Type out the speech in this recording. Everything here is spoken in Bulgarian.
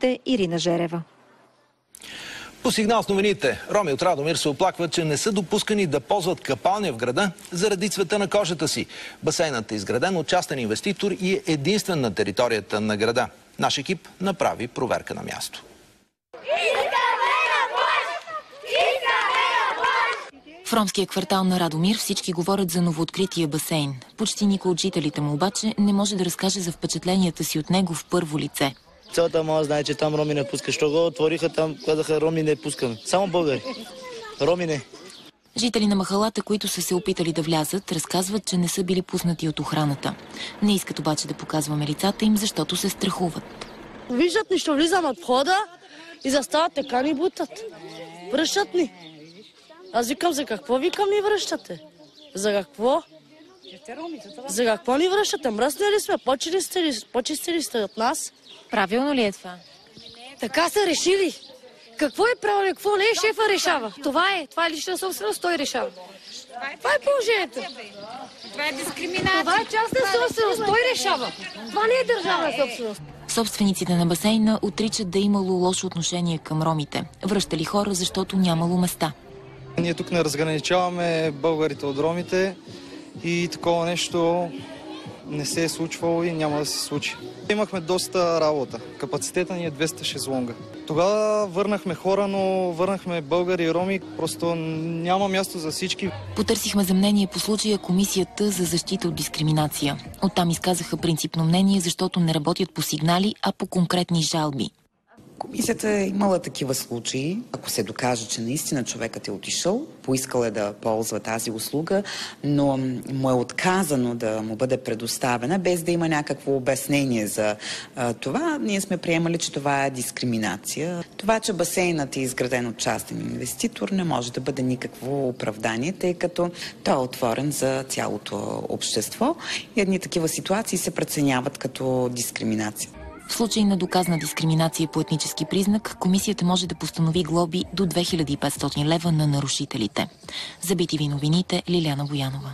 новините Ирина Жерева. По сигнал с новините, роми от Радомир се оплакват, че не са допускани да ползват къпалня в града заради цвета на кожата си. Басейнът е изграден от частен инвеститор и е единствен на територията на града. Наш екип направи проверка на място. В ромския квартал на Радомир всички говорят за новооткрития басейн. Почти никой от жителите му обаче не може да разкаже за впечатленията си от него в първо лице. Цялата мала знае, че там роми не пуска. Що го отвориха там, казаха роми не пускаме. Само българи. Роми не. Жители на махалата, които са се опитали да влязат, разказват, че не са били пуснати от охраната. Не искат обаче да показваме лицата им, защото се страхуват. Виждат ни, що влизам от входа и застават така ни бутат. Връщат ни. Аз викам, за какво викам ни връщате? За какво? За какво ни връщате? Мръсни ли сме? Почисти ли сте от нас? Правилно ли е това? Така са решили. Какво е правилно, какво не е, шефа решава. Това е лична собственост, той решава. Това е положението. Това е дискриминация. Това е частна собственост, той решава. Това не е държавна собственост. Собствениците на басейна отричат да имало лошо отношение към ромите. Връщали хора, защото нямало места. Ние тук не разграничаваме българите от ромите и такова нещо не се е случвало и няма да се случи. Имахме доста работа. Капацитета ни е 200 шезлонга. Тогава върнахме хора, но върнахме българи и роми. Просто няма място за всички. Потърсихме за мнение по случая Комисията за защита от дискриминация. Оттам изказаха принципно мнение, защото не работят по сигнали, а по конкретни жалби. Комисията е имала такива случаи, ако се докаже, че наистина човекът е отишъл, поискал е да ползва тази услуга, но му е отказано да му бъде предоставена, без да има някакво обяснение за това. Ние сме приемали, че това е дискриминация. Това, че басейнът е изграден от частен инвеститор, не може да бъде никакво оправдание, тъй като той е отворен за цялото общество и едни такива ситуации се преценяват като дискриминация. В случай на доказана дискриминация по етнически признак, комисията може да постанови глоби до 2500 лева на нарушителите. За BTV новините, Лиляна Боянова.